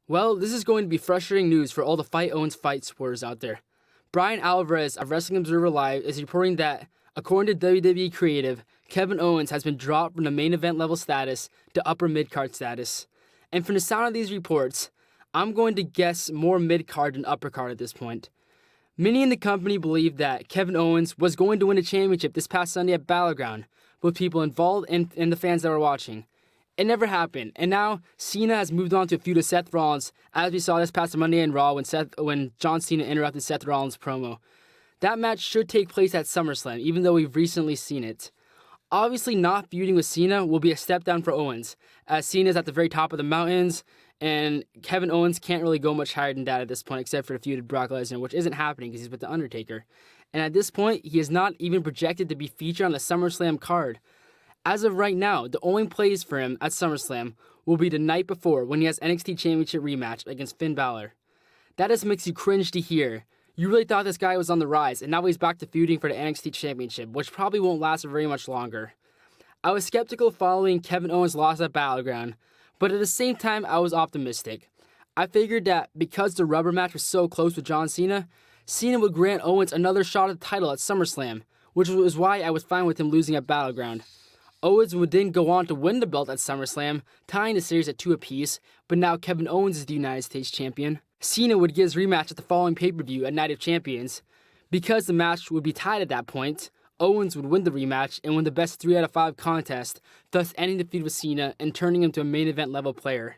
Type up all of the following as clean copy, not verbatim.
Well, this is going to be frustrating news for all the Fight Owens fight supporters out there. Brian Alvarez of Wrestling Observer Live is reporting that, according to WWE Creative, Kevin Owens has been dropped from the main event level status to upper mid-card status. And from the sound of these reports, I'm going to guess more mid-card than upper card at this point. Many in the company believe that Kevin Owens was going to win a championship this past Sunday at Battleground, with people involved and the fans that were watching. It never happened, and now Cena has moved on to a feud with Seth Rollins, as we saw this past Monday in Raw when John Cena interrupted Seth Rollins' promo. That match should take place at SummerSlam, even though we've recently seen it. Obviously, not feuding with Cena will be a step down for Owens, as Cena's at the very top of the mountains, and Kevin Owens can't really go much higher than that at this point, except for the feud with Brock Lesnar, which isn't happening because he's with The Undertaker. And at this point, he is not even projected to be featured on the SummerSlam card. As of right now, the only place for him at SummerSlam will be the night before when he has NXT Championship rematch against Finn Balor. That just makes you cringe to hear. You really thought this guy was on the rise, and now he's back to feuding for the NXT Championship, which probably won't last very much longer. I was skeptical following Kevin Owens' loss at Battleground, but at the same time, I was optimistic. I figured that because the rubber match was so close with John Cena, Cena would grant Owens another shot at the title at SummerSlam, which was why I was fine with him losing at Battleground. Owens would then go on to win the belt at SummerSlam, tying the series at 2 apiece, but now Kevin Owens is the United States Champion. Cena would get his rematch at the following pay-per-view at Night of Champions. Because the match would be tied at that point, Owens would win the rematch and win the best 3 out of 5 contest, thus ending the feud with Cena and turning him to a main event level player.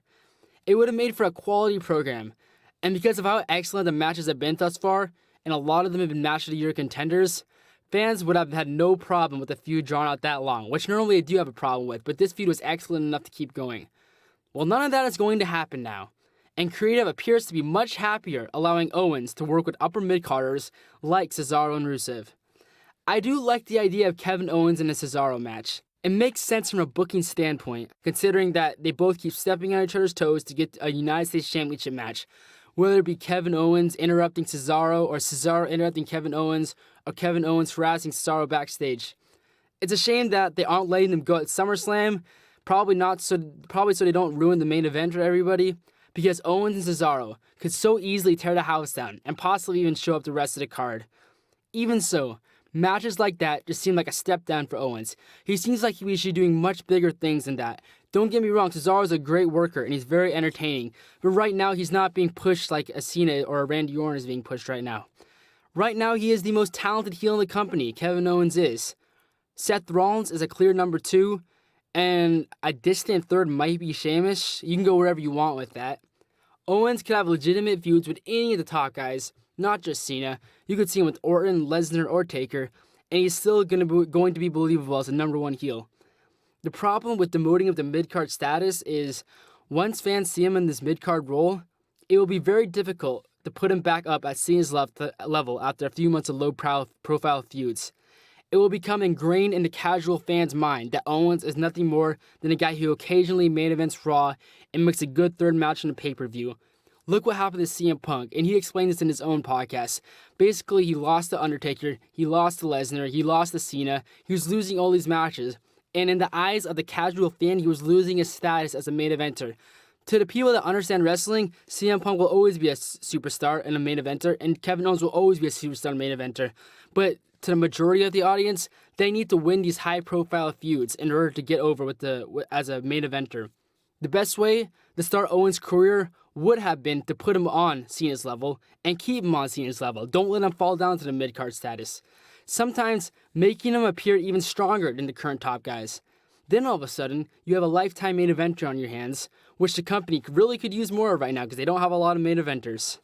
It would have made for a quality program, and because of how excellent the matches have been thus far, and a lot of them have been match of the year contenders, fans would have had no problem with the feud drawn out that long, which normally I do have a problem with, but this feud was excellent enough to keep going. Well, none of that is going to happen now, and Creative appears to be much happier allowing Owens to work with upper mid-carders like Cesaro and Rusev. I do like the idea of Kevin Owens in a Cesaro match. It makes sense from a booking standpoint, considering that they both keep stepping on each other's toes to get a United States Championship match, whether it be Kevin Owens interrupting Cesaro or Cesaro interrupting Kevin Owens or Kevin Owens harassing Cesaro backstage. It's a shame that they aren't letting them go at SummerSlam, probably so they don't ruin the main event for everybody, because Owens and Cesaro could so easily tear the house down and possibly even show up the rest of the card. Even so, matches like that just seem like a step down for Owens. He seems like he should be doing much bigger things than that. Don't get me wrong, Cesaro's a great worker and he's very entertaining, but right now he's not being pushed like a Cena or a Randy Orton is being pushed right now. Right now he is the most talented heel in the company, Kevin Owens is. Seth Rollins is a clear number 2, and a distant third might be Sheamus. You can go wherever you want with that. Owens could have legitimate feuds with any of the top guys, not just Cena. You could see him with Orton, Lesnar, or Taker, and he's still going to be believable as a number 1 heel. The problem with demoting of the mid-card status is, once fans see him in this mid-card role, it will be very difficult to put him back up at Cena's level after a few months of low-profile feuds. It will become ingrained in the casual fan's mind that Owens is nothing more than a guy who occasionally main events Raw and makes a good third match in a pay-per-view. Look what happened to CM Punk, and he explained this in his own podcast. Basically, he lost to Undertaker, he lost to Lesnar, he lost to Cena, he was losing all these matches, and in the eyes of the casual fan, he was losing his status as a main eventer. To the people that understand wrestling, CM Punk will always be a superstar and a main eventer, and Kevin Owens will always be a superstar and main eventer. But to the majority of the audience, they need to win these high-profile feuds in order to get over as a main eventer. The best way to start Owens' career would have been to put him on Cena's level and keep him on Cena's level. Don't let him fall down to the mid-card status. Sometimes making him appear even stronger than the current top guys. Then all of a sudden, you have a lifetime main eventer on your hands, which the company really could use more of right now because they don't have a lot of main eventers.